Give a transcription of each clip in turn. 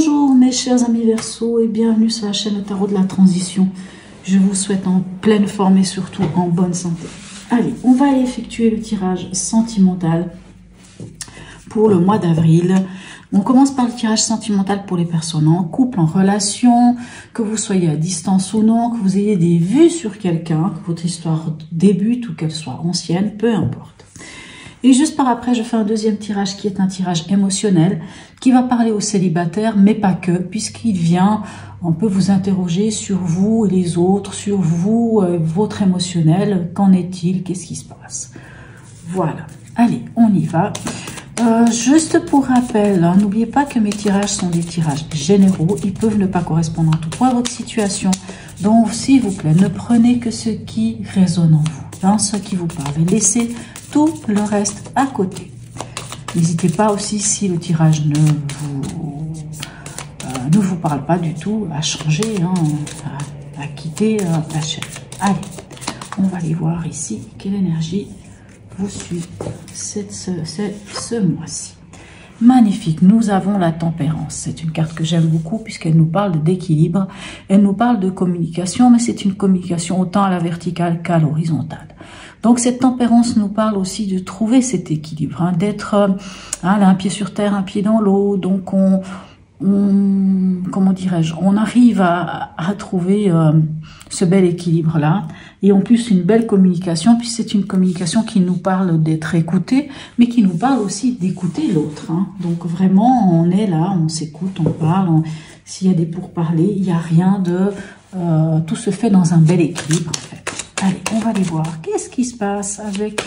Bonjour mes chers amis Verseau et bienvenue sur la chaîne Tarot de la Transition. Je vous souhaite en pleine forme et surtout en bonne santé. Allez, on va effectuer le tirage sentimental pour le mois d'avril. On commence par le tirage sentimental pour les personnes en couple, en relation, que vous soyez à distance ou non, que vous ayez des vues sur quelqu'un, que votre histoire débute ou qu'elle soit ancienne, peu importe. Et juste par après, je fais un deuxième tirage qui est un tirage émotionnel, qui va parler aux célibataires, mais pas que, puisqu'il vient, on peut vous interroger sur vous et les autres, sur vous, votre émotionnel, qu'en est-il, qu'est-ce qui se passe. Voilà, allez, on y va. Juste pour rappel, hein, n'oubliez pas que mes tirages sont des tirages généraux, ils peuvent ne pas correspondre en tout point à votre situation, donc s'il vous plaît, ne prenez que ce qui résonne en vous, hein, ce qui vous parle, et laissez tout le reste à côté. N'hésitez pas aussi, si le tirage ne vous parle pas du tout, à changer, hein, à quitter la chaîne. Allez, on va aller voir ici quelle énergie vous suit ce mois-ci. Magnifique, nous avons la tempérance. C'est une carte que j'aime beaucoup puisqu'elle nous parle d'équilibre. Elle nous parle de communication, mais c'est une communication autant à la verticale qu'à l'horizontale. Donc cette tempérance nous parle aussi de trouver cet équilibre, hein, d'être un pied sur terre, un pied dans l'eau. Donc comment dirais-je, on arrive à trouver ce bel équilibre-là. Et en plus, une belle communication, puis c'est une communication qui nous parle d'être écouté, mais qui nous parle aussi d'écouter l'autre. Hein. Donc vraiment, on est là, on s'écoute, on parle. S'il y a des pourparlers, il n'y a rien de... tout se fait dans un bel équilibre, en fait. Allez, on va aller voir. Qu'est-ce qui se passe avec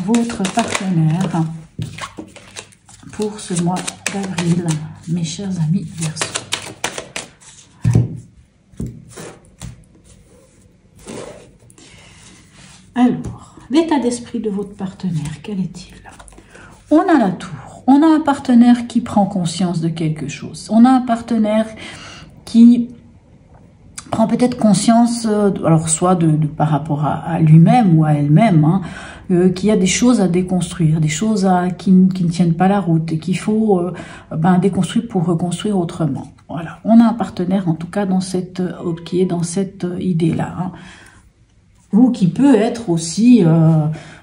votre partenaire pour ce mois d'avril, mes chers amis Verseau? Alors, l'état d'esprit de votre partenaire, quel est-il? On a la tour. On a un partenaire qui prend conscience de quelque chose. On a un partenaire qui prend peut-être conscience, alors soit par rapport à lui-même ou à elle-même, hein, qu'il y a des choses à déconstruire, des choses qui ne tiennent pas la route et qu'il faut déconstruire pour reconstruire autrement. Voilà, on a un partenaire en tout cas qui est dans cette idée-là, hein, ou qui peut être aussi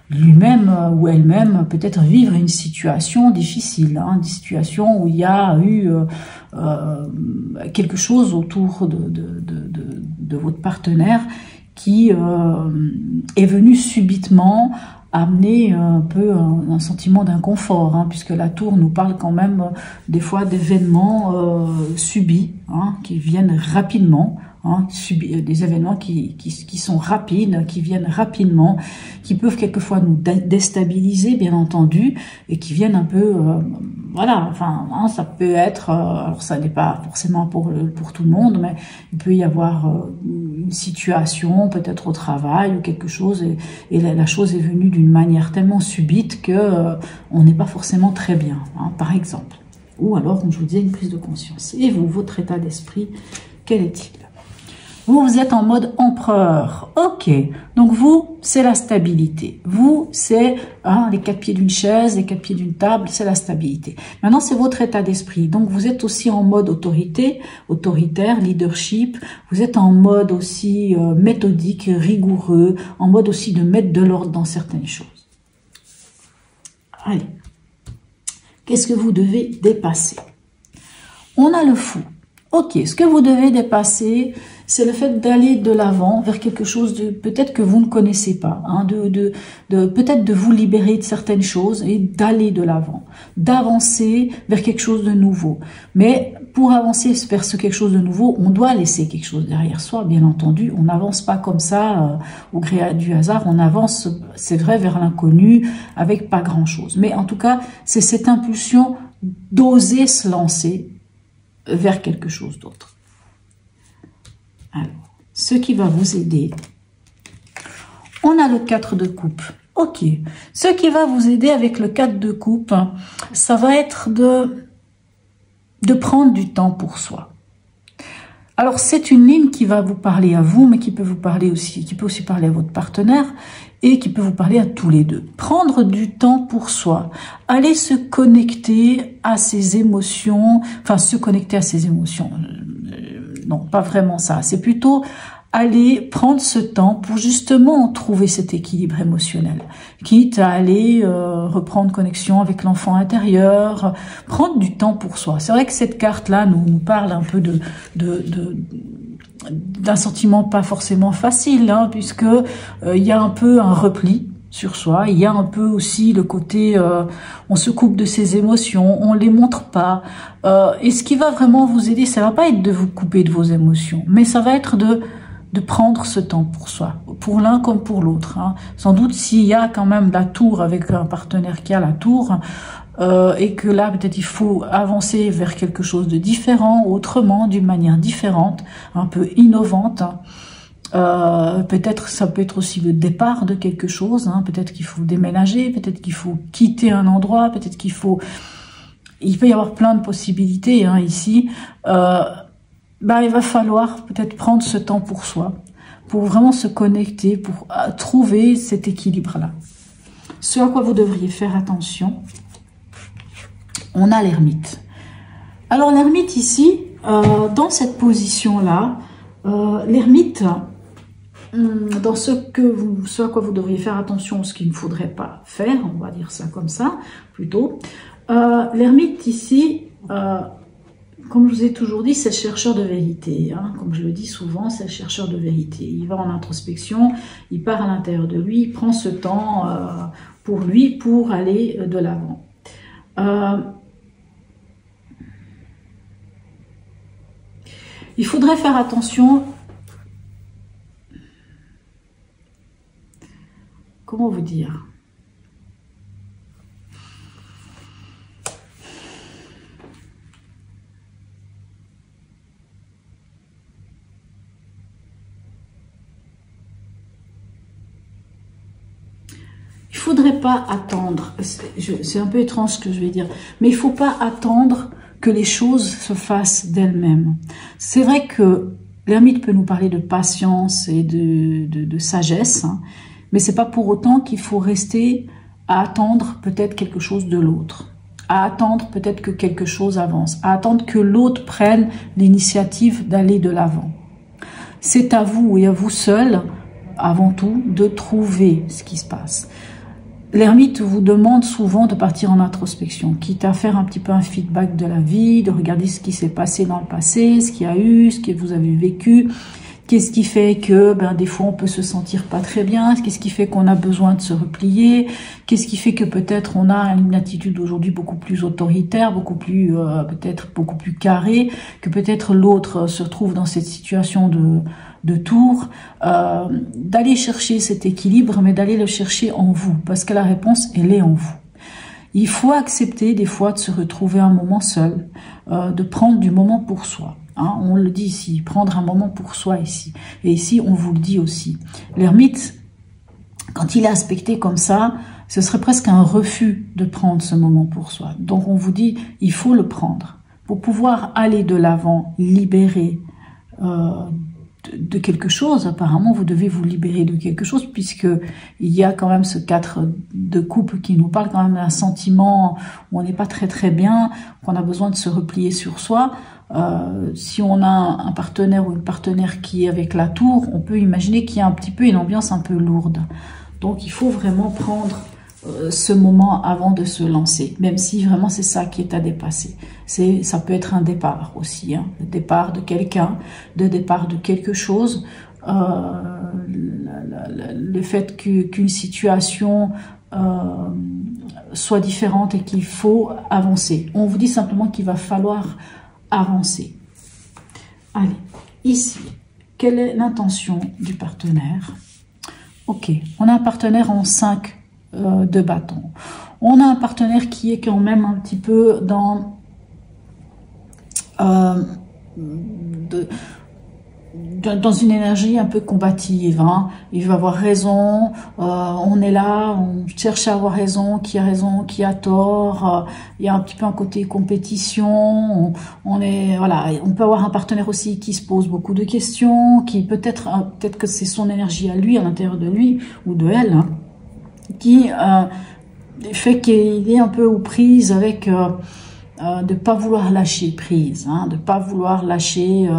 lui-même ou elle-même peut-être vivre une situation difficile, hein, une situation où il y a eu quelque chose autour de votre partenaire qui est venu subitement amener un peu un sentiment d'inconfort, hein, puisque la tour nous parle quand même des fois d'événements subis, hein, qui viennent rapidement. Hein, des événements qui sont rapides, qui viennent rapidement, qui peuvent quelquefois nous déstabiliser, bien entendu, et qui viennent un peu, voilà, enfin, hein, ça peut être, alors ça n'est pas forcément pour tout le monde, mais il peut y avoir une situation, peut-être au travail ou quelque chose, et la chose est venue d'une manière tellement subite que on n'est pas forcément très bien, hein, par exemple. Ou alors, comme je vous disais, une prise de conscience. Et vous, votre état d'esprit, quel est-il? Vous êtes en mode empereur. Ok. Donc vous, c'est la stabilité. Vous, c'est les 4 pieds d'une chaise, les 4 pieds d'une table, c'est la stabilité. Maintenant, c'est votre état d'esprit. Donc vous êtes aussi en mode autorité, autoritaire, leadership. Vous êtes en mode aussi méthodique, rigoureux, en mode aussi de mettre de l'ordre dans certaines choses. Allez. Qu'est-ce que vous devez dépasser? On a le fou. Ok, ce que vous devez dépasser, c'est le fait d'aller de l'avant vers quelque chose de peut-être que vous ne connaissez pas, hein, peut-être de vous libérer de certaines choses et d'aller de l'avant, d'avancer vers quelque chose de nouveau. Mais pour avancer vers quelque chose de nouveau, on doit laisser quelque chose derrière soi, bien entendu. On n'avance pas comme ça au gré du hasard, on avance, c'est vrai, vers l'inconnu avec pas grand-chose. Mais en tout cas, c'est cette impulsion d'oser se lancer vers quelque chose d'autre. Alors, ce qui va vous aider, on a le 4 de coupe. Ok, ce qui va vous aider avec le 4 de coupe, ça va être de prendre du temps pour soi. Alors c'est une ligne qui va vous parler à vous, mais qui peut vous parler aussi, qui peut aussi parler à votre partenaire et qui peut vous parler à tous les deux. Prendre du temps pour soi, aller se connecter à ses émotions, enfin se connecter à ses émotions. Non, pas vraiment ça. C'est plutôt aller prendre ce temps pour justement trouver cet équilibre émotionnel, quitte à aller reprendre connexion avec l'enfant intérieur, prendre du temps pour soi. C'est vrai que cette carte-là nous parle un peu d'un sentiment pas forcément facile, hein, puisque il y a un peu un repli sur soi, il y a un peu aussi le côté on se coupe de ses émotions, on les montre pas, et ce qui va vraiment vous aider, ça va pas être de vous couper de vos émotions, mais ça va être de prendre ce temps pour soi, pour l'un comme pour l'autre, hein. Sans doute s'il y a quand même la tour avec un partenaire qui a la tour, et que là peut-être il faut avancer vers quelque chose de différent, autrement, d'une manière différente, un peu innovante, peut-être ça peut être aussi le départ de quelque chose, hein. Peut-être qu'il faut déménager, peut-être qu'il faut quitter un endroit, peut-être il peut y avoir plein de possibilités, hein, ici. Il va falloir peut-être prendre ce temps pour soi, pour vraiment se connecter, pour trouver cet équilibre-là. Ce à quoi vous devriez faire attention, on a l'ermite. Alors l'ermite ici, dans cette position-là, l'ermite, dans ce à quoi vous devriez faire attention, ce qu'il ne faudrait pas faire, on va dire ça comme ça, plutôt, l'ermite ici, comme je vous ai toujours dit, c'est le chercheur de vérité, hein. Comme je le dis souvent, c'est le chercheur de vérité. Il va en introspection, il part à l'intérieur de lui, il prend ce temps pour lui, pour aller de l'avant. Il faudrait faire attention, comment vous dire ? Il faudrait pas attendre, c'est un peu étrange ce que je vais dire, mais il faut pas attendre que les choses se fassent d'elles-mêmes. C'est vrai que l'ermite peut nous parler de patience et de sagesse, hein, mais c'est pas pour autant qu'il faut rester à attendre peut-être quelque chose de l'autre, à attendre peut-être que quelque chose avance, à attendre que l'autre prenne l'initiative d'aller de l'avant. C'est à vous et à vous seul, avant tout, de trouver ce qui se passe. L'ermite vous demande souvent de partir en introspection, quitte à faire un petit peu un feedback de la vie, de regarder ce qui s'est passé dans le passé, ce qu'il y a eu, ce que vous avez vécu, qu'est-ce qui fait que des fois on peut se sentir pas très bien, qu'est-ce qui fait qu'on a besoin de se replier, qu'est-ce qui fait que peut-être on a une attitude aujourd'hui beaucoup plus autoritaire, beaucoup plus peut-être beaucoup plus carrée, que peut-être l'autre se retrouve dans cette situation de tour, d'aller chercher cet équilibre, mais d'aller le chercher en vous, parce que la réponse, elle est en vous. Il faut accepter des fois de se retrouver un moment seul, de prendre du moment pour soi. Hein, on le dit ici, prendre un moment pour soi ici. Et ici, on vous le dit aussi. L'ermite, quand il est aspecté comme ça, ce serait presque un refus de prendre ce moment pour soi. Donc on vous dit, il faut le prendre. Pour pouvoir aller de l'avant, libérer de quelque chose, apparemment vous devez vous libérer de quelque chose, puisque il y a quand même ce 4 de coupe qui nous parle quand même d'un sentiment où on n'est pas très très bien, qu'on a besoin de se replier sur soi. Si on a un partenaire ou une partenaire qui est avec la tour, on peut imaginer qu'il y a un petit peu une ambiance un peu lourde. Donc il faut vraiment prendre ce moment avant de se lancer, même si vraiment c'est ça qui est à dépasser. Ça peut être un départ aussi, hein, le départ de quelqu'un, le départ de quelque chose, le fait qu'une situation soit différente et qu'il faut avancer. On vous dit simplement qu'il va falloir avancer. Allez, ici, quelle est l'intention du partenaire? Ok, on a un partenaire en 5 de bâton. On a un partenaire qui est quand même un petit peu dans dans une énergie un peu combative, hein. Il veut avoir raison, on est là, on cherche à avoir raison, qui a tort, il y a un petit peu un côté compétition, on est, voilà, on peut avoir un partenaire aussi qui se pose beaucoup de questions, qui peut-être que c'est son énergie à lui, à l'intérieur de lui, ou de elle, hein, qui fait qu'il est un peu aux prises avec... de pas vouloir lâcher prise, hein, de pas vouloir lâcher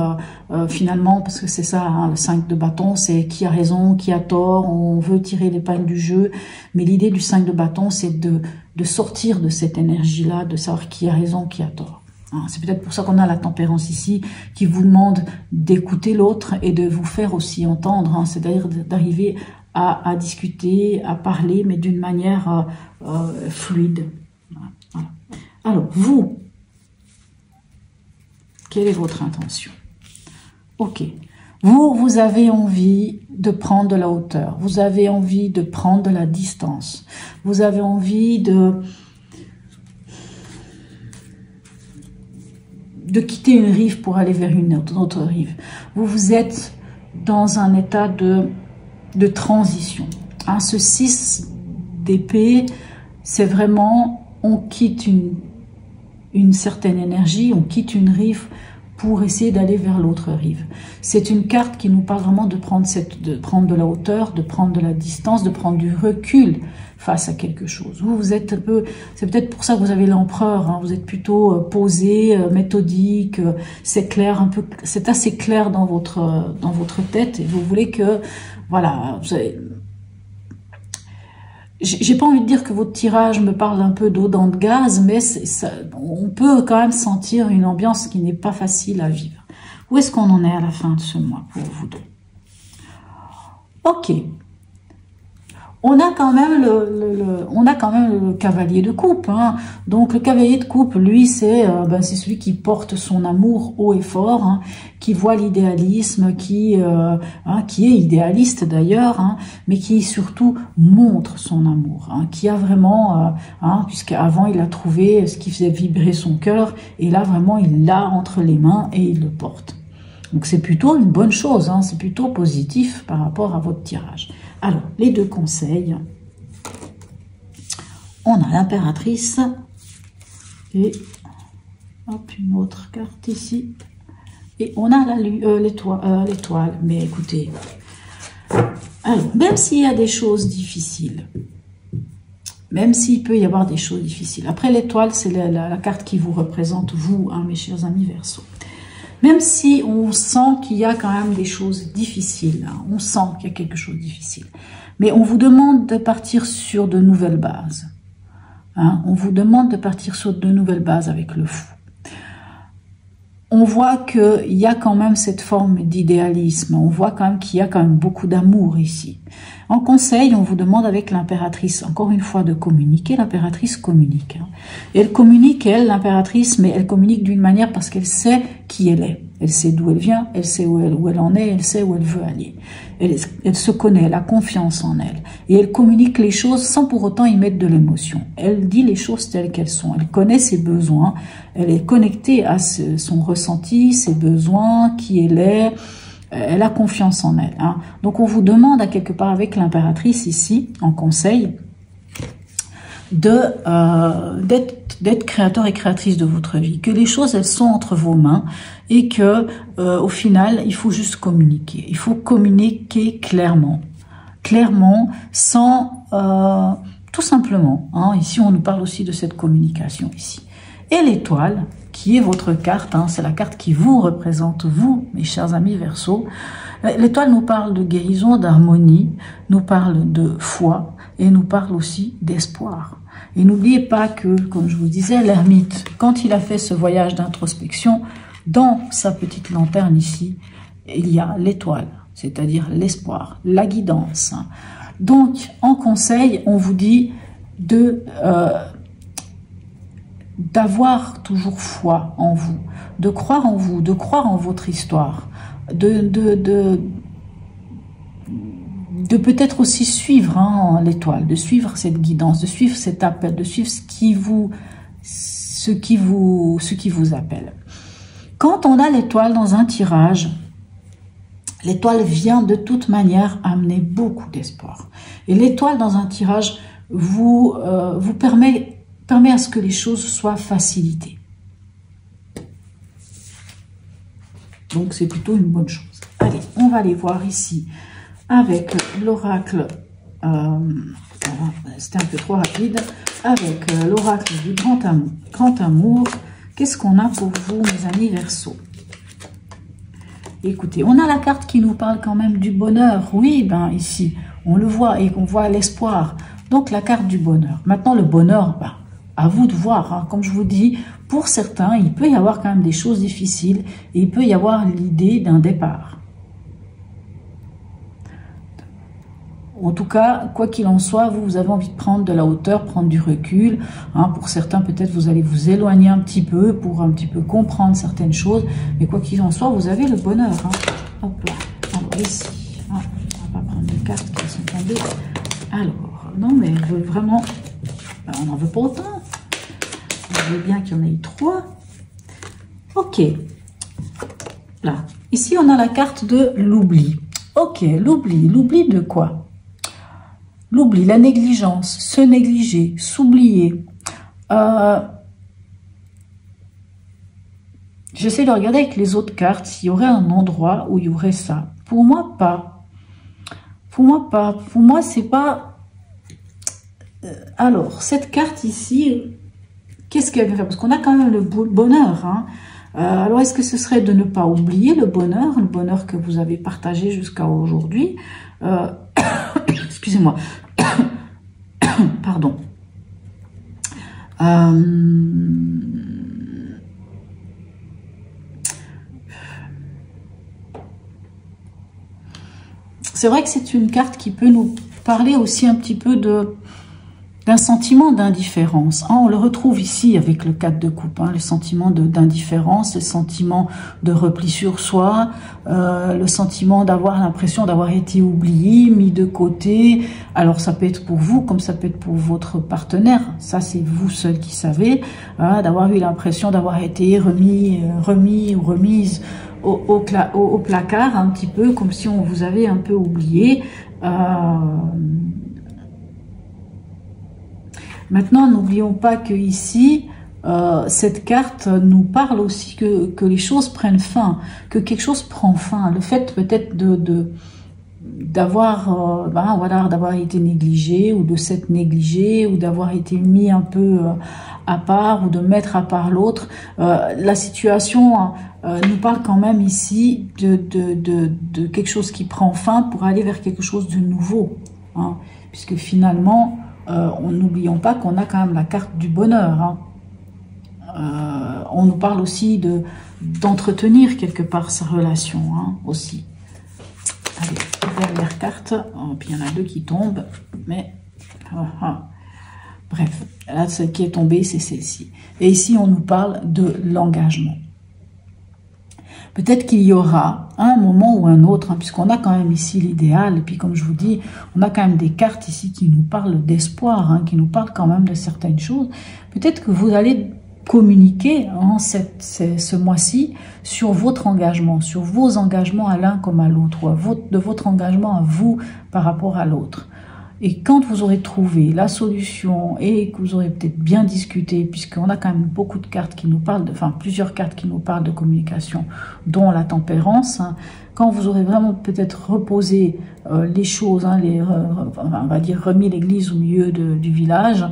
finalement, parce que c'est ça, hein, le 5 de bâton, c'est qui a raison, qui a tort, on veut tirer l'épingle du jeu, mais l'idée du 5 de bâton, c'est de sortir de cette énergie-là, de savoir qui a raison, qui a tort. Hein, c'est peut-être pour ça qu'on a la tempérance ici, qui vous demande d'écouter l'autre et de vous faire aussi entendre, hein, c'est-à-dire d'arriver à discuter, à parler, mais d'une manière fluide. Voilà. Alors, vous, quelle est votre intention? Ok. Vous avez envie de prendre de la hauteur. Vous avez envie de prendre de la distance. Vous avez envie de quitter une rive pour aller vers une autre rive. Vous êtes dans un état de transition. Hein, ce 6 d'épée, c'est vraiment, on quitte une certaine énergie, on quitte une rive pour essayer d'aller vers l'autre rive. C'est une carte qui nous parle vraiment de prendre de la hauteur, de prendre de la distance, de prendre du recul face à quelque chose. Vous êtes un peu, c'est peut-être pour ça que vous avez l'empereur, hein, vous êtes plutôt posé, méthodique, c'est clair, un peu, c'est assez clair dans votre tête et vous voulez que, voilà, vous avez, j'ai pas envie de dire que votre tirage me parle un peu d'eau dans le gaz, mais on peut quand même sentir une ambiance qui n'est pas facile à vivre. Où est-ce qu'on en est à la fin de ce mois pour vous deux? Ok. On a quand même le cavalier de coupe, hein. Donc le cavalier de coupe, lui, c'est celui qui porte son amour haut et fort, hein, qui voit l'idéalisme, qui est idéaliste d'ailleurs, hein, mais qui surtout montre son amour, hein, qui a vraiment, puisqu'avant il a trouvé ce qui faisait vibrer son cœur, et là vraiment il l'a entre les mains et il le porte. Donc c'est plutôt une bonne chose, hein, c'est plutôt positif par rapport à votre tirage. Alors, les deux conseils. On a l'impératrice et hop, une autre carte ici. Et on a l'étoile. Mais écoutez, alors, même s'il y a des choses difficiles, même s'il peut y avoir des choses difficiles. Après, l'étoile, c'est la carte qui vous représente, vous, hein, mes chers amis Verseau. Même si on sent qu'il y a quand même des choses difficiles, hein, on sent qu'il y a quelque chose de difficile, mais on vous demande de partir sur de nouvelles bases. Hein, on vous demande de partir sur de nouvelles bases avec le fou. On voit qu'il y a quand même cette forme d'idéalisme, on voit quand même qu'il y a quand même beaucoup d'amour ici. En conseil, on vous demande avec l'impératrice, encore une fois, de communiquer. L'impératrice communique. Hein. Et elle communique, elle, l'impératrice, mais elle communique d'une manière parce qu'elle sait qui elle est. Elle sait d'où elle vient, elle sait où elle en est, elle sait où elle veut aller. Elle se connaît, elle a confiance en elle. Et elle communique les choses sans pour autant y mettre de l'émotion. Elle dit les choses telles qu'elles sont. Elle connaît ses besoins, elle est connectée à son ressenti, ses besoins, qui elle est. Elle a confiance en elle. Hein. Donc on vous demande à quelque part avec l'impératrice ici, en conseil, d'être créateur et créatrice de votre vie, que les choses elles sont entre vos mains et que au final il faut juste communiquer. Il faut communiquer clairement, sans tout simplement. Hein, ici on nous parle aussi de cette communication ici. Et l'étoile, qui est votre carte, hein, c'est la carte qui vous représente, vous, mes chers amis Verseau. L'étoile nous parle de guérison, d'harmonie, nous parle de foi et nous parle aussi d'espoir. Et n'oubliez pas que, comme je vous disais, l'ermite, quand il a fait ce voyage d'introspection, dans sa petite lanterne ici, il y a l'étoile, c'est-à-dire l'espoir, la guidance. Donc, en conseil, on vous dit d'avoir toujours foi en vous, de croire en vous, de croire en votre histoire, de peut-être aussi suivre l'étoile, de suivre cette guidance, de suivre cet appel, de suivre ce qui vous appelle. Quand on a l'étoile dans un tirage, L'étoile vient de toute manière amener beaucoup d'espoir. Et l'étoile dans un tirage vous permet à ce que les choses soient facilitées. Donc c'est plutôt une bonne chose. Allez, on va aller voir ici avec l'oracle, c'était un peu trop rapide, avec l'oracle du grand amour. Qu'est-ce qu'on a pour vous, mes amis Verseaux? Écoutez, on a la carte qui nous parle quand même du bonheur. Oui, ben ici, on le voit et on voit l'espoir. Donc, la carte du bonheur. Maintenant, le bonheur, ben, à vous de voir. Hein. Comme je vous dis, pour certains, il peut y avoir quand même des choses difficiles et il peut y avoir l'idée d'un départ. En tout cas, quoi qu'il en soit, vous avez envie de prendre de la hauteur, prendre du recul. Hein, pour certains, peut-être vous allez vous éloigner un petit peu pour un petit peu comprendre certaines choses. Mais quoi qu'il en soit, vous avez le bonheur. Hein. Hop là. Alors ici, hein, on va pas prendre de cartes qui sont tombées. Alors, non, mais elle veut vraiment... On n'en veut pas autant. Je veux bien qu'il y en ait 3. Ok. Là. Ici, on a la carte de l'oubli. Ok, l'oubli. L'oubli de quoi? L'oubli, la négligence, se négliger, s'oublier. J'essaie de regarder avec les autres cartes s'il y aurait un endroit où il y aurait ça. Pour moi, pas. Pour moi, pas. Pour moi, c'est pas... Alors, cette carte ici, qu'est-ce qu'elle vient faire? Parce qu'on a quand même le bonheur. Hein. Alors, est-ce que ce serait de ne pas oublier le bonheur que vous avez partagé jusqu'à aujourd'hui? Excusez-moi. Pardon. C'est vrai que c'est une carte qui peut nous parler aussi un petit peu d'un sentiment d'indifférence. Hein, on le retrouve ici avec le 4 de coupe, hein, le sentiment d'indifférence, le sentiment de repli sur soi, le sentiment d'avoir l'impression d'avoir été oublié, mis de côté. Alors ça peut être pour vous comme ça peut être pour votre partenaire. Ça c'est vous seul qui savez, hein, d'avoir eu l'impression d'avoir été remis ou remise au placard un petit peu, comme si on vous avait un peu oublié. Maintenant, n'oublions pas que ici, cette carte nous parle aussi que les choses prennent fin, que quelque chose prend fin. Le fait peut-être d'avoir d'avoir été négligé ou de s'être négligé ou d'avoir été mis un peu à part ou de mettre à part l'autre. La situation nous parle quand même ici de quelque chose qui prend fin pour aller vers quelque chose de nouveau. Hein, puisque finalement... n'oublions pas qu'on a quand même la carte du bonheur. Hein. On nous parle aussi d'entretenir quelque part sa relation, hein, aussi. Allez, dernière carte. Oh, puis il y en a 2 qui tombent, mais... Bref, là, ce qui est tombé, c'est celle-ci. Et ici, on nous parle de l'engagement. Peut-être qu'il y aura un moment ou un autre, hein, puisqu'on a quand même ici l'idéal, et puis comme je vous dis, on a quand même des cartes ici qui nous parlent d'espoir, hein, qui nous parlent quand même de certaines choses. Peut-être que vous allez communiquer hein, ce mois-ci sur votre engagement, sur vos engagements à l'un comme à l'autre, ou de votre engagement à vous par rapport à l'autre. Et quand vous aurez trouvé la solution et que vous aurez peut-être bien discuté, puisqu'on a quand même beaucoup de cartes qui nous parlent, plusieurs cartes qui nous parlent de communication, dont la tempérance, hein, quand vous aurez vraiment peut-être reposé les choses, hein, on va dire remis l'église au milieu du village,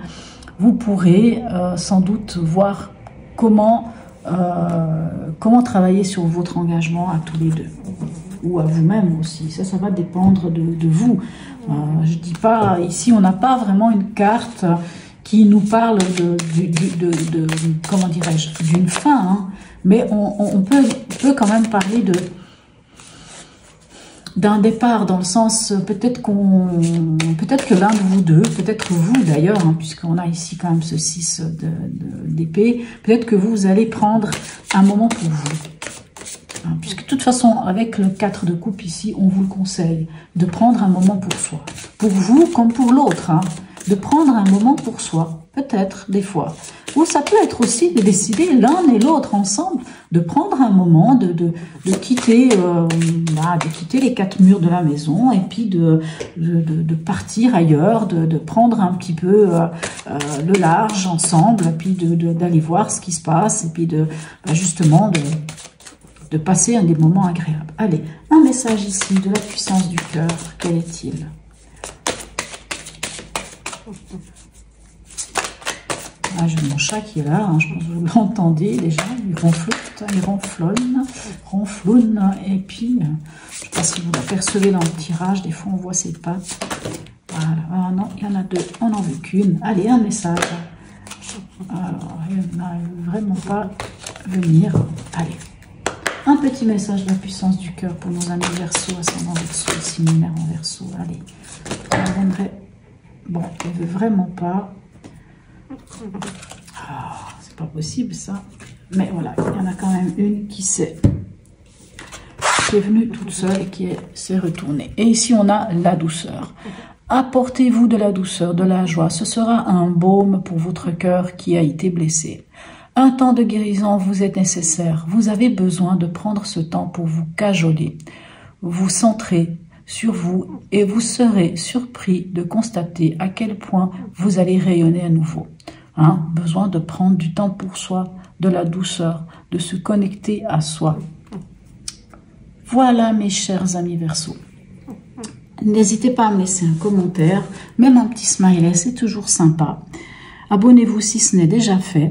vous pourrez sans doute voir comment travailler sur votre engagement à tous les deux. Ou à vous-même aussi, ça va dépendre de vous. Je dis pas, ici on n'a pas vraiment une carte qui nous parle comment dirais-je, d'une fin, hein, mais on peut quand même parler d'un départ, dans le sens, peut-être que l'un de vous deux, peut-être vous d'ailleurs, hein, puisqu'on a ici quand même ce 6 d'épée, peut-être que vous allez prendre un moment pour vous. Puisque de toute façon, avec le 4 de coupe ici, on vous le conseille de prendre un moment pour soi. Pour vous comme pour l'autre, hein, de prendre un moment pour soi. peut-être, des fois. Ou ça peut être aussi de décider l'un et l'autre ensemble, de prendre un moment, de quitter les quatre murs de la maison et puis de partir ailleurs, de prendre un petit peu le large ensemble, et puis d'aller voir ce qui se passe, et puis justement de passer des moments agréables. Allez, un message ici de la puissance du cœur, quel est-il? Ah, j'ai mon chat qui est là, hein, je pense que vous l'entendez déjà, il ronflonne, et puis, je ne sais pas si vous l'apercevez dans le tirage, des fois on voit ses pattes. Voilà, ah non, il y en a deux, on n'en veut qu'une. Allez, un message. Alors, il n'arrive vraiment pas venir. Allez, un petit message de la puissance du cœur pour nos amis Verseau, ascendant Verseau, similaire en Verseau. Allez, on aimerait... Bon, elle ne veut vraiment pas... Ah, c'est pas possible ça. Mais voilà, il y en a quand même une qui est venue toute seule et qui s'est retournée. Et ici, on a la douceur. Apportez-vous de la douceur, de la joie. Ce sera un baume pour votre cœur qui a été blessé. Un temps de guérison vous est nécessaire. Vous avez besoin de prendre ce temps pour vous cajoler, vous centrer sur vous et vous serez surpris de constater à quel point vous allez rayonner à nouveau. Besoin de prendre du temps pour soi, de la douceur, de se connecter à soi. Voilà mes chers amis Verseau. N'hésitez pas à me laisser un commentaire, même un petit smiley, c'est toujours sympa. Abonnez-vous si ce n'est déjà fait.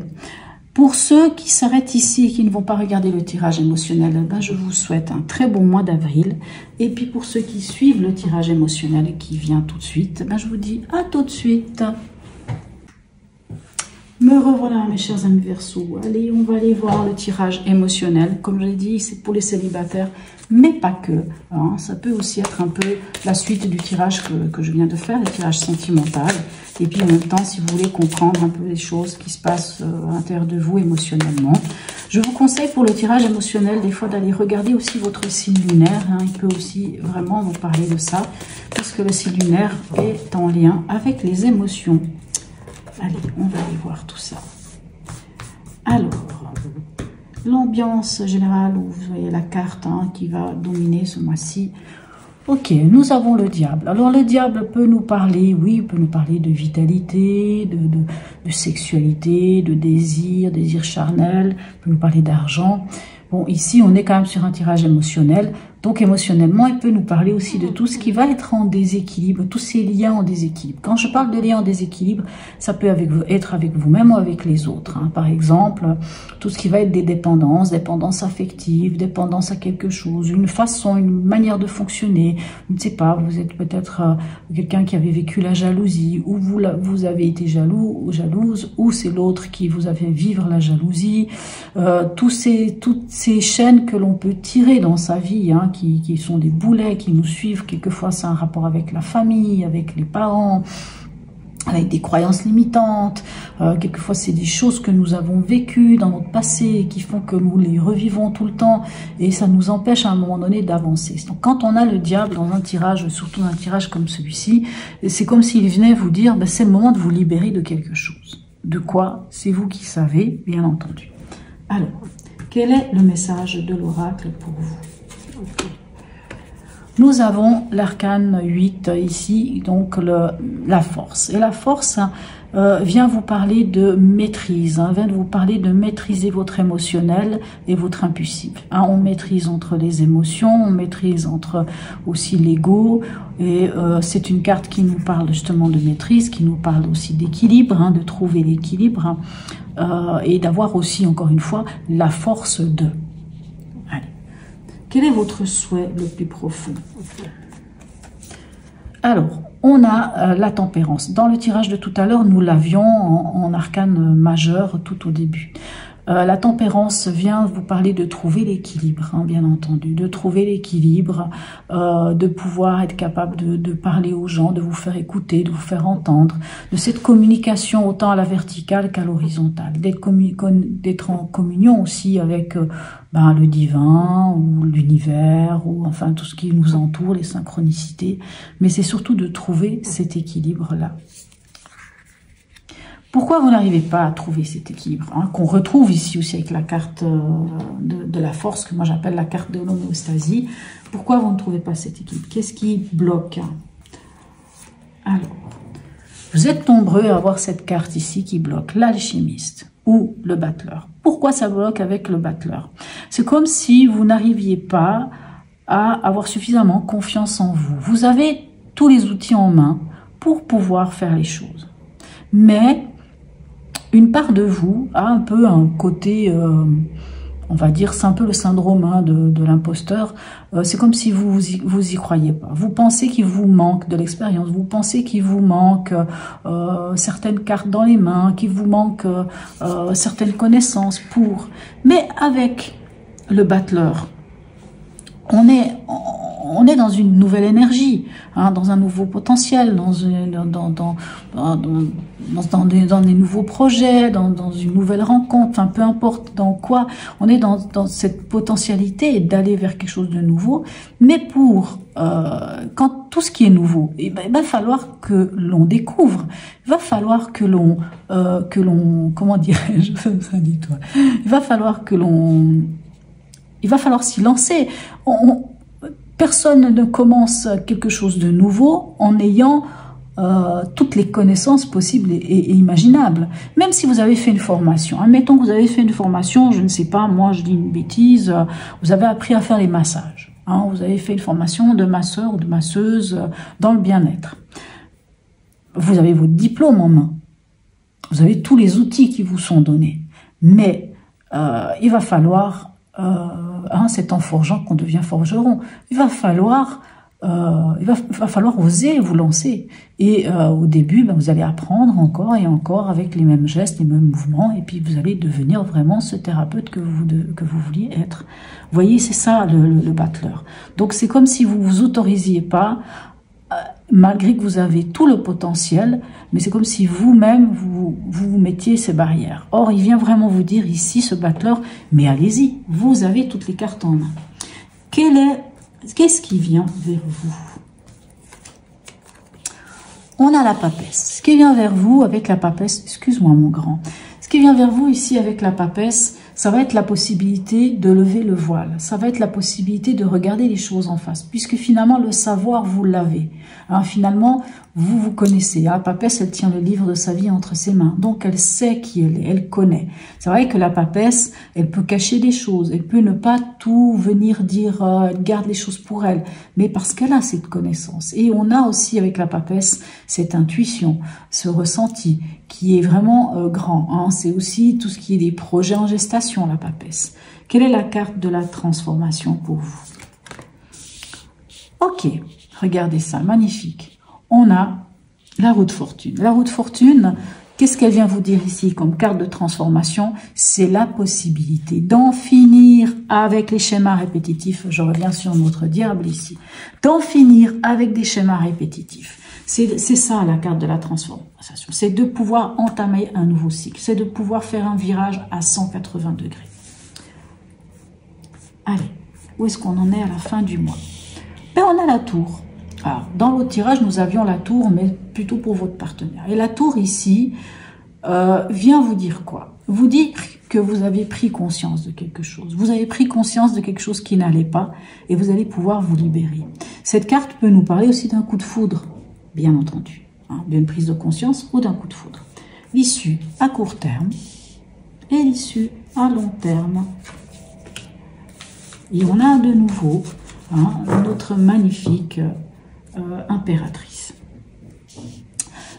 Pour ceux qui s'arrêtent ici et qui ne vont pas regarder le tirage émotionnel, je vous souhaite un très bon mois d'avril. Et puis pour ceux qui suivent le tirage émotionnel et qui vient tout de suite, je vous dis à tout de suite. Me revoilà mes chers amis Verseau. Allez, on va aller voir le tirage émotionnel. Comme je l'ai dit, c'est pour les célibataires, mais pas que. Ça peut aussi être un peu la suite du tirage que je viens de faire, le tirage sentimental. Et puis en même temps, si vous voulez comprendre un peu les choses qui se passent à l'intérieur de vous émotionnellement, je vous conseille pour le tirage émotionnel des fois d'aller regarder aussi votre signe lunaire. Il peut aussi vraiment vous parler de ça, parce que le signe lunaire est en lien avec les émotions. Allez, on va aller voir tout ça. Alors, l'ambiance générale, où vous voyez la carte qui va dominer ce mois-ci. Ok, nous avons le diable. Alors, le diable peut nous parler, oui, peut nous parler de vitalité, de sexualité, de désir charnel, peut nous parler d'argent. Bon, ici, on est quand même sur un tirage émotionnel. Donc, émotionnellement, il peut nous parler aussi de tout ce qui va être en déséquilibre, tous ces liens en déséquilibre. Quand je parle de liens en déséquilibre, ça peut être avec vous-même ou avec les autres. Par exemple, tout ce qui va être des dépendances, dépendance affective, dépendance à quelque chose, une façon, une manière de fonctionner. Je ne sais pas, vous êtes peut-être quelqu'un qui avait vécu la jalousie, ou vous avez été jaloux ou jalouse, ou c'est l'autre qui vous a fait vivre la jalousie. Toutes ces chaînes que l'on peut tirer dans sa vie, qui sont des boulets qui nous suivent. Quelquefois, c'est un rapport avec la famille, avec les parents, avec des croyances limitantes. Quelquefois, c'est des choses que nous avons vécues dans notre passé qui font que nous les revivons tout le temps et ça nous empêche à un moment donné d'avancer. Donc, quand on a le diable dans un tirage, surtout dans un tirage comme celui-ci, c'est comme s'il venait vous dire, c'est le moment de vous libérer de quelque chose. De quoi? C'est vous qui savez, bien entendu. Alors, quel est le message de l'oracle pour vous? Nous avons l'arcane 8 ici, donc la force. Et la force vient vous parler de maîtrise, vient vous parler de maîtriser votre émotionnel et votre impulsif. On maîtrise entre les émotions, on maîtrise entre aussi l'ego. Et c'est une carte qui nous parle justement de maîtrise, qui nous parle aussi d'équilibre, de trouver l'équilibre et d'avoir aussi, encore une fois, la force de... Quel est votre souhait le plus profond? Alors, on a la tempérance. Dans le tirage de tout à l'heure, nous l'avions en arcane majeur tout au début. La tempérance vient vous parler de trouver l'équilibre, bien entendu, de trouver l'équilibre, de pouvoir être capable de parler aux gens, de vous faire écouter, de vous faire entendre, de cette communication autant à la verticale qu'à l'horizontale, d'être en communion aussi avec le divin ou l'univers, ou enfin tout ce qui nous entoure, les synchronicités, mais c'est surtout de trouver cet équilibre-là. Pourquoi vous n'arrivez pas à trouver cet équilibre, hein, qu'on retrouve ici aussi avec la carte de la force, que moi j'appelle la carte de l'homéostasie? Pourquoi vous ne trouvez pas cet équilibre? Qu'est-ce qui bloque? Alors, vous êtes nombreux à avoir cette carte ici qui bloque, l'alchimiste ou le battleur. Pourquoi ça bloque avec le battleur? C'est comme si vous n'arriviez pas à avoir suffisamment confiance en vous. Vous avez tous les outils en main pour pouvoir faire les choses. Mais une part de vous a un peu un côté, on va dire, c'est un peu le syndrome hein, de l'imposteur. C'est comme si vous y croyez pas. Vous pensez qu'il vous manque de l'expérience, vous pensez qu'il vous manque certaines cartes dans les mains, qu'il vous manque certaines connaissances pour. Mais avec le battleur, on est dans une nouvelle énergie, hein, dans un nouveau potentiel, dans des nouveaux projets, dans une nouvelle rencontre, enfin, peu importe dans quoi, on est dans cette potentialité d'aller vers quelque chose de nouveau. Mais pour quand tout ce qui est nouveau, il va falloir que l'on découvre, il va falloir que l'on comment dirais-je, ça dit toi, il va falloir s'y lancer. Personne ne commence quelque chose de nouveau en ayant toutes les connaissances possibles et imaginables. Même si vous avez fait une formation, admettons que vous avez fait une formation, je ne sais pas, moi je dis une bêtise, vous avez appris à faire les massages. Hein, vous avez fait une formation de masseur ou de masseuse dans le bien-être. Vous avez votre diplôme en main. Vous avez tous les outils qui vous sont donnés. Mais il va falloir... c'est en forgeant qu'on devient forgeron. Il va falloir oser vous lancer. Et au début, vous allez apprendre encore et encore avec les mêmes gestes, les mêmes mouvements, et puis vous allez devenir vraiment ce thérapeute que vous vouliez être. Vous voyez, c'est ça le battleur. Donc c'est comme si vous vous autorisiez pas, malgré que vous avez tout le potentiel, mais c'est comme si vous-même vous mettiez ces barrières. Or, il vient vraiment vous dire ici, ce battleur, mais allez-y, vous avez toutes les cartes en main. Qu'est-ce qui vient vers vous? On a la papesse. Ce qui vient vers vous avec la papesse, excuse-moi mon grand, ce qui vient vers vous ici avec la papesse, ça va être la possibilité de lever le voile. Ça va être la possibilité de regarder les choses en face. Puisque finalement, le savoir, vous l'avez. Hein, finalement, vous connaissez. Hein, papesse, elle tient le livre de sa vie entre ses mains. Donc, elle sait qui elle est. Elle connaît. C'est vrai que la papesse, elle peut cacher des choses. Elle peut ne pas tout venir dire, elle garde les choses pour elle. Mais parce qu'elle a cette connaissance. Et on a aussi avec la papesse cette intuition, ce ressenti qui est vraiment grand. Hein. C'est aussi tout ce qui est des projets en gestation, la papesse. Quelle est la carte de la transformation pour vous? Ok, regardez ça, magnifique. On a la roue de fortune. La roue de fortune, qu'est-ce qu'elle vient vous dire ici comme carte de transformation? C'est la possibilité d'en finir avec les schémas répétitifs. Je reviens sur notre diable ici. D'en finir avec des schémas répétitifs. C'est ça la carte de la transformation. C'est de pouvoir entamer un nouveau cycle. C'est de pouvoir faire un virage à 180 degrés. Allez, où est-ce qu'on en est à la fin du mois? Ben, on a la tour. Alors, dans l'autre tirage, nous avions la tour, mais plutôt pour votre partenaire. Et la tour ici vient vous dire quoi? Vous dire que vous avez pris conscience de quelque chose. Vous avez pris conscience de quelque chose qui n'allait pas et vous allez pouvoir vous libérer. Cette carte peut nous parler aussi d'un coup de foudre, bien entendu, hein, d'une prise de conscience ou d'un coup de foudre. L'issue à court terme et l'issue à long terme. Et on a de nouveau notre magnifique impératrice.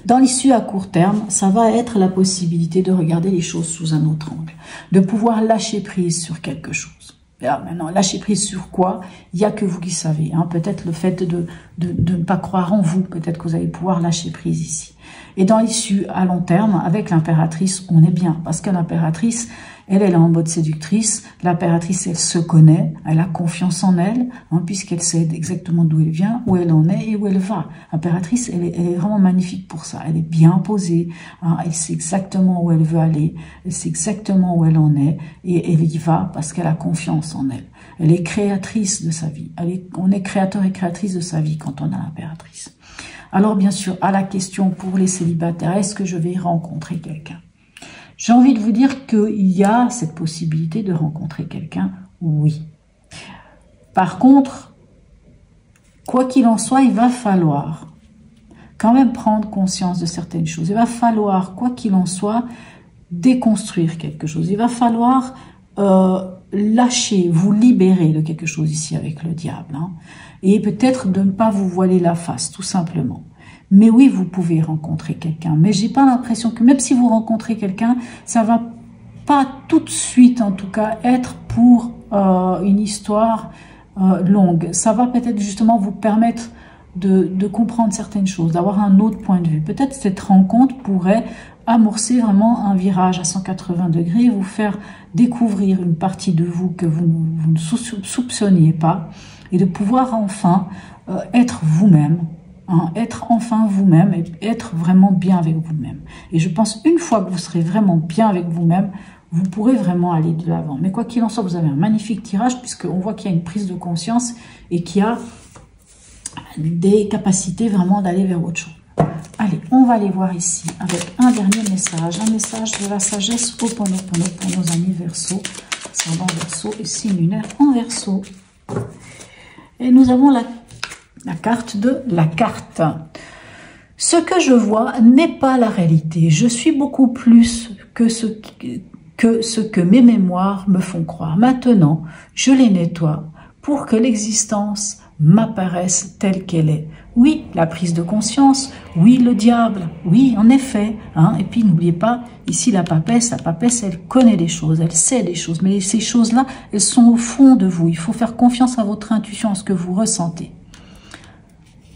Dans l'issue à court terme, ça va être la possibilité de regarder les choses sous un autre angle, de pouvoir lâcher prise sur quelque chose. Alors maintenant, lâcher prise sur quoi? Il n'y a que vous qui savez. Hein. Peut-être le fait de ne pas croire en vous, peut-être que vous allez pouvoir lâcher prise ici. Et dans l'issue à long terme, avec l'impératrice, on est bien. Parce que l'impératrice, elle est en mode séductrice. L'impératrice, elle se connaît, elle a confiance en elle, hein, puisqu'elle sait exactement d'où elle vient, où elle en est et où elle va. L'impératrice, elle est vraiment magnifique pour ça. Elle est bien posée, hein, elle sait exactement où elle veut aller, elle sait exactement où elle en est, et elle y va parce qu'elle a confiance en elle. Elle est créatrice de sa vie. On est créateur et créatrice de sa vie quand on a l'impératrice. Alors bien sûr, à la question pour les célibataires, est-ce que je vais rencontrer quelqu'un? J'ai envie de vous dire qu'il y a cette possibilité de rencontrer quelqu'un, oui. Par contre, quoi qu'il en soit, il va falloir quand même prendre conscience de certaines choses. Il va falloir, quoi qu'il en soit, déconstruire quelque chose. Il va falloir lâcher, vous libérer de quelque chose ici avec le diable. Hein. Et peut-être de ne pas vous voiler la face, tout simplement. Mais oui, vous pouvez rencontrer quelqu'un. Mais j'ai pas l'impression que même si vous rencontrez quelqu'un, ça va pas tout de suite, en tout cas, être pour une histoire longue. Ça va peut-être justement vous permettre de comprendre certaines choses, d'avoir un autre point de vue. Peut-être cette rencontre pourrait amorcer vraiment un virage à 180 degrés, vous faire découvrir une partie de vous que vous ne soupçonniez pas, et de pouvoir enfin être vous-même, hein, être enfin vous-même et être vraiment bien avec vous-même. Et je pense une fois que vous serez vraiment bien avec vous-même, vous pourrez vraiment aller de l'avant. Mais quoi qu'il en soit, vous avez un magnifique tirage puisqu'on voit qu'il y a une prise de conscience et qu'il y a des capacités vraiment d'aller vers autre chose. Allez, on va aller voir ici avec un dernier message, un message de la sagesse Ho'oponopono pour nos amis Verseau, ascendant Verseau et signe lunaire en Verseau. Et nous avons la carte de la carte. Ce que je vois n'est pas la réalité. Je suis beaucoup plus que ce que mes mémoires me font croire. Maintenant, je les nettoie pour que l'existence m'apparaisse telle qu'elle est. Oui, la prise de conscience, oui, le diable, oui, en effet. Hein. Et puis, n'oubliez pas, ici, la papesse, elle connaît des choses, elle sait des choses. Mais ces choses-là, elles sont au fond de vous. Il faut faire confiance à votre intuition, à ce que vous ressentez.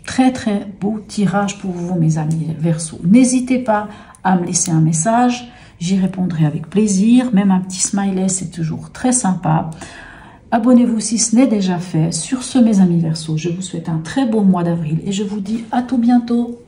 Très, très beau tirage pour vous, mes amis Verseau. N'hésitez pas à me laisser un message. J'y répondrai avec plaisir. Même un petit smiley, c'est toujours très sympa. Abonnez-vous si ce n'est déjà fait. Sur ce, mes amis Verseau, je vous souhaite un très beau mois d'avril et je vous dis à tout bientôt.